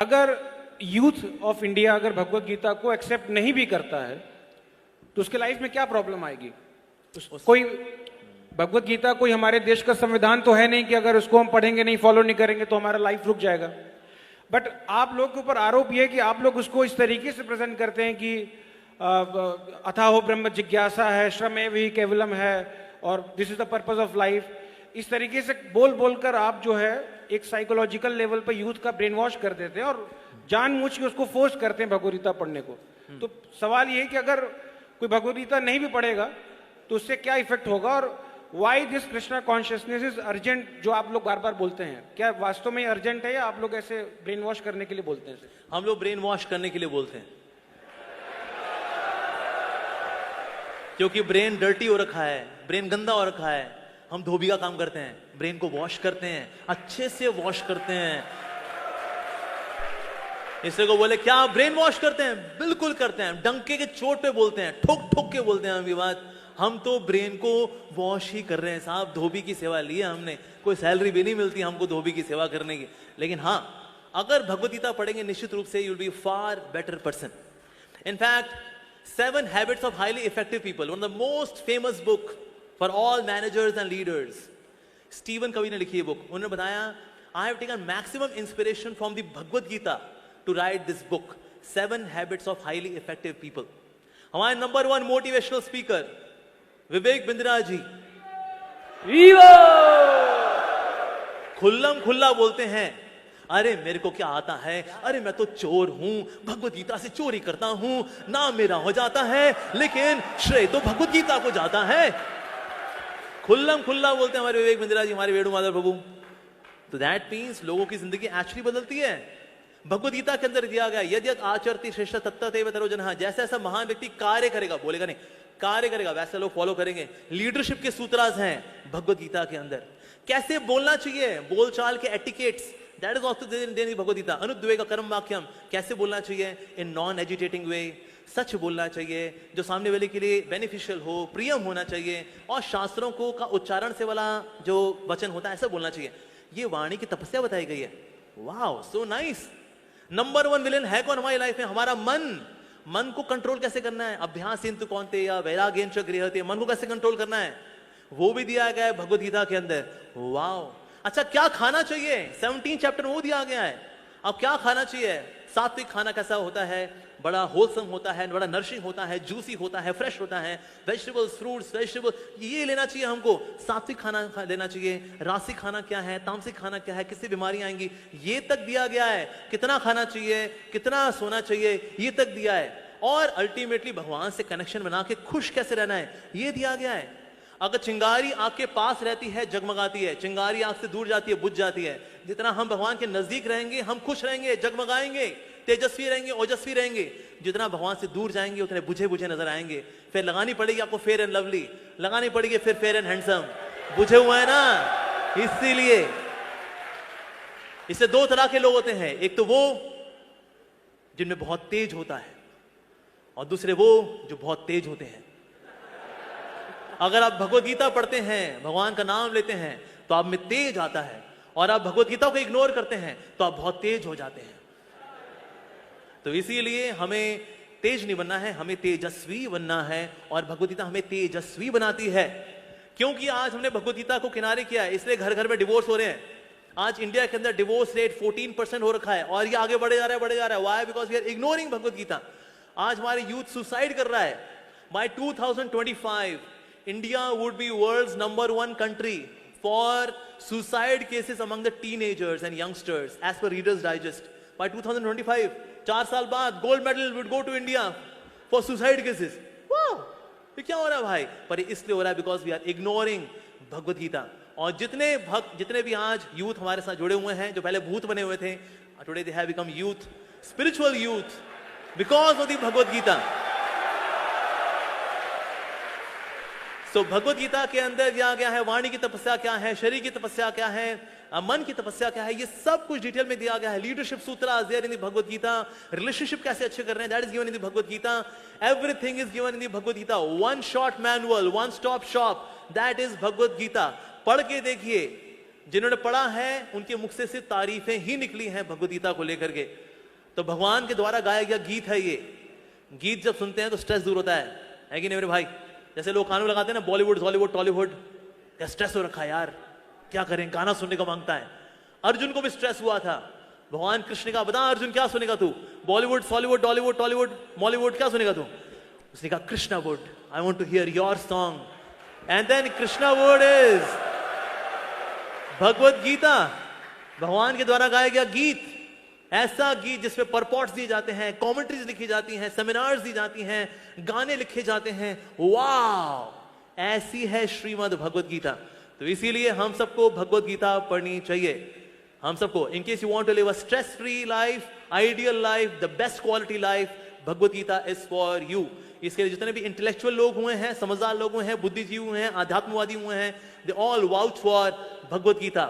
अगर youth of India अगर भगवत गीता को एक्सेप्ट नहीं भी करता है तो उसके लाइफ में क्या प्रॉब्लम आएगी? कोई भगवत गीता कोई हमारे देश का संविधान तो है नहीं कि अगर उसको हम पढ़ेंगे नहीं, फॉलो नहीं करेंगे तो हमारा लाइफ रुक जाएगा। बट आप लोग के ऊपर आरोप ये है कि आप लोग उसको इस तरीके से प्रेजेंट करते हैं कि अथाहो ब्रह्म जिज्ञासा है, श्रमेव ही केवलम है और this is the purpose of life. इस तरीके से बोल बोलकर आप जो है एक साइकोलॉजिकल लेवल पर यूथ का ब्रेन वॉश कर देते हैं और जानबूझ के उसको फोर्स करते हैं भगवत गीता पढ़ने को। तो सवाल ये है कि अगर कोई भगवत गीता नहीं भी पढ़ेगा तो उससे क्या इफेक्ट होगा और why this Krishna consciousness is urgent, जो आप लोग बार बार बोलते हैं, क्या वास्तव में अर्जेंट है या आप लोग ऐसे ब्रेन वॉश करने के लिए बोलते हैं? हम लोग ब्रेन वॉश करने के लिए बोलते हैं, क्योंकि ब्रेन डर्टी हो रखा है, ब्रेन गंदा हो रखा है। हम धोबी का काम करते हैं, ब्रेन को वॉश करते हैं, अच्छे से वॉश करते हैं। इससे को बोले क्या आप ब्रेन वॉश करते हैं? बिल्कुल करते हैं, डंके के चोट पे बोलते हैं, ठोक ठोक के बोलते हैं। हम बात हम तो ब्रेन को वॉश ही कर रहे हैं साहब। धोबी की सेवा ली है हमने, कोई सैलरी भी नहीं मिलती हमको धोबी की सेवा करने की। लेकिन हाँ, अगर भगवत गीता पढ़ेंगे निश्चित रूप से you will be far better person. In fact 7 Habits of Highly Effective People, one of the most famous book for all managers and leaders. Steven कवि ने लिखी है बुक। उन्होंने बताया I have taken maximum inspiration from the Bhagavad Gita to write this book, 7 Habits of Highly Effective People. हमारे number 1 motivational speaker Vivek Bindra ji खुल्लम खुल्ला बोलते हैं, अरे मेरे को क्या आता है, अरे मैं तो चोर हूं, भगवत गीता से चोरी करता हूं, नाम मेरा हो जाता है लेकिन श्रेय तो भगवत गीता को जाता है। खुल्लम खुल्ला बोलते हैं हमारे विवेक बिंद्रा जी, हमारे वेणुमाधव प्रभु। तो दैट मीन्स लोगों की जिंदगी एक्चुअली बदलती है। भगवत गीता के अंदर दिया गया यदि आचरति श्रेष्ठ तत्तदेव तरोजनः, जैसा ऐसा महान व्यक्ति कार्य करेगा, बोलेगा नहीं, कार्य करेगा, वैसे लोग फॉलो करेंगे। लीडरशिप के सूत्रास हैं भगवत गीता के अंदर। कैसे बोलना चाहिए, बोलचाल के etiquettes, that is also there in Bhagavad Gita. अनुद्वेग कर्म वाक्यम, कैसे बोलना चाहिए इन नॉन एजिटेटिंग वे, सच बोलना चाहिए जो सामने वाले के लिए बेनिफिशियल हो, प्रियम होना चाहिए, और शास्त्रों को का उच्चारण से वाला जो वचन होता है ऐसा बोलना चाहिए। ये वाणी की तपस्या बताई गई है। Wow, so nice. Number 1 villain है कौन हमारी लाइफ में? हमारा मन। मन को कंट्रोल कैसे करना है? अभ्यासेन कौनते या वैराग्येन च गृह्यते, मन को कैसे कंट्रोल करना है वो भी दिया गया है भगवत गीता के अंदर। वाओ। अच्छा, क्या खाना चाहिए? 17 चैप्टर वो दिया गया है। अब क्या खाना चाहिए? सात्विक खाना कैसा होता है? बड़ा होलसम होता है, बड़ा नरिशिंग होता है, जूसी होता है, फ्रेश होता है, वेजिटेबल्स, फ्रूट्स, वेजिटेबल ये लेना चाहिए हमको। सात्विक खाना लेना चाहिए। रासिक खाना क्या है, तामसिक खाना क्या है, किससे बीमारियां आएंगी, ये तक दिया गया है। कितना खाना चाहिए, कितना सोना चाहिए, ये तक दिया है। और अल्टीमेटली भगवान से कनेक्शन बना के खुश कैसे रहना है ये दिया गया है। अगर चिंगारी आग के पास रहती है जगमगाती है, चिंगारी आग से दूर जाती है बुझ जाती है। जितना हम भगवान के नजदीक रहेंगे हम खुश रहेंगे, जगमगाएंगे, तेजस्वी रहेंगे, ओजस्वी रहेंगे। जितना भगवान से दूर जाएंगे उतने बुझे बुझे नजर आएंगे। फिर लगानी पड़ेगी आपको फेयर एंड लवली, लगानी पड़ेगी फिर फेयर एंड हैंडसम। बुझे हुए है ना, इसीलिए इससे 2 तरह के लोग होते हैं। एक तो वो जिनमें बहुत तेज होता है और दूसरे वो जो बहुत तेज होते हैं। अगर आप भगवत गीता पढ़ते हैं, भगवान का नाम लेते हैं तो आप में तेज आता है, और आप भगवत गीता को इग्नोर करते हैं तो आप बहुत तेज हो जाते हैं। तो इसीलिए हमें तेज नहीं बनना है, हमें तेजस्वी बनना है, और भगवत गीता हमें तेजस्वी बनाती है। क्योंकि आज हमने भगवत गीता को किनारे किया है, इसलिए घर घर में डिवोर्स हो रहे हैं। आज इंडिया के अंदर डिवोर्स रेट 14% हो रखा है और ये आगे बढ़े जा रहा है, बढ़े जा रहा है। Why? Because we are ignoring Bhagavad Gita. आज हमारे यूथ सुसाइड कर रहा है। By 2025 India would be world's number 1 country for suicide cases among the teenagers and youngsters as per Reader's Digest. By 2025, 4 साल बाद, gold medal would go to India for suicide cases. वाह, ये क्या हो रहा है भाई? पर इसलिए हो रहा है because we are ignoring Bhagavad Gita. और जितने भक्त, जितने भी आज यूथ हमारे साथ जुड़े हुए हैं, जो पहले भूत बने हुए थे, today they have become youth, spiritual youth, because of the Bhagavad Gita. So Bhagavad Gita के अंदर दिया गया है वाणी की तपस्या क्या है, शरीर की तपस्या क्या है, मन की तपस्या क्या है, ये सब कुछ डिटेल में दिया गया है। Leadership sutra there in the Bhagavad Gita. Relationship कैसे अच्छे कर रहे हैं, that is given in the Bhagavad Gita. Everything is given in the Bhagavad Gita. One shot manual, one stop shop, that is Bhagavad Gita. पढ़ के देखिए, जिन्होंने पढ़ा है उनके मुख से सिर्फ तारीफें ही निकली हैं भगवत गीता को लेकर के। तो भगवान के द्वारा गाया गया गीत है ये। गीत जब सुनते हैं तो स्ट्रेस दूर होता है कि नहीं मेरे भाई? जैसे लोग कानून लगाते हैं ना, बॉलीवुड हॉलीवुड टॉलीवुड, क्या स्ट्रेस हो रखा है यार, क्या करें, गाना सुनने का मांगता है। अर्जुन को भी स्ट्रेस हुआ था। भगवान कृष्ण का बता अर्जुन क्या सुनेगा तू? Bollywood Hollywood Tollywood Tollywood Mollywood क्या सुनेगा तू? उसने कहा Krishna wood, I want to hear your song. And then Krishna wood is Bhagavad Gita, भगवान के द्वारा गाया गया गीत। ऐसा गीत जिसमें परपॉट्स दिए जाते हैं, कमेंट्रीज लिखी जाती हैं, सेमिनार्स दी जाती हैं, गाने लिखे जाते हैं। वाह, ऐसी है श्रीमद् भगवत गीता। तो इसीलिए हम सबको भगवत गीता पढ़नी चाहिए। हम सबको, in case you want to live a stress free life, ideal life, the best quality life, Bhagavad Gita is for you. इसके लिए जितने भी इंटेलेक्चुअल लोग हुए हैं, समझदार लोग हुए हैं, बुद्धिजीवी हुए हैं, आध्यात्मवादी हुए हैं, they all vouch for Bhagavad Gita.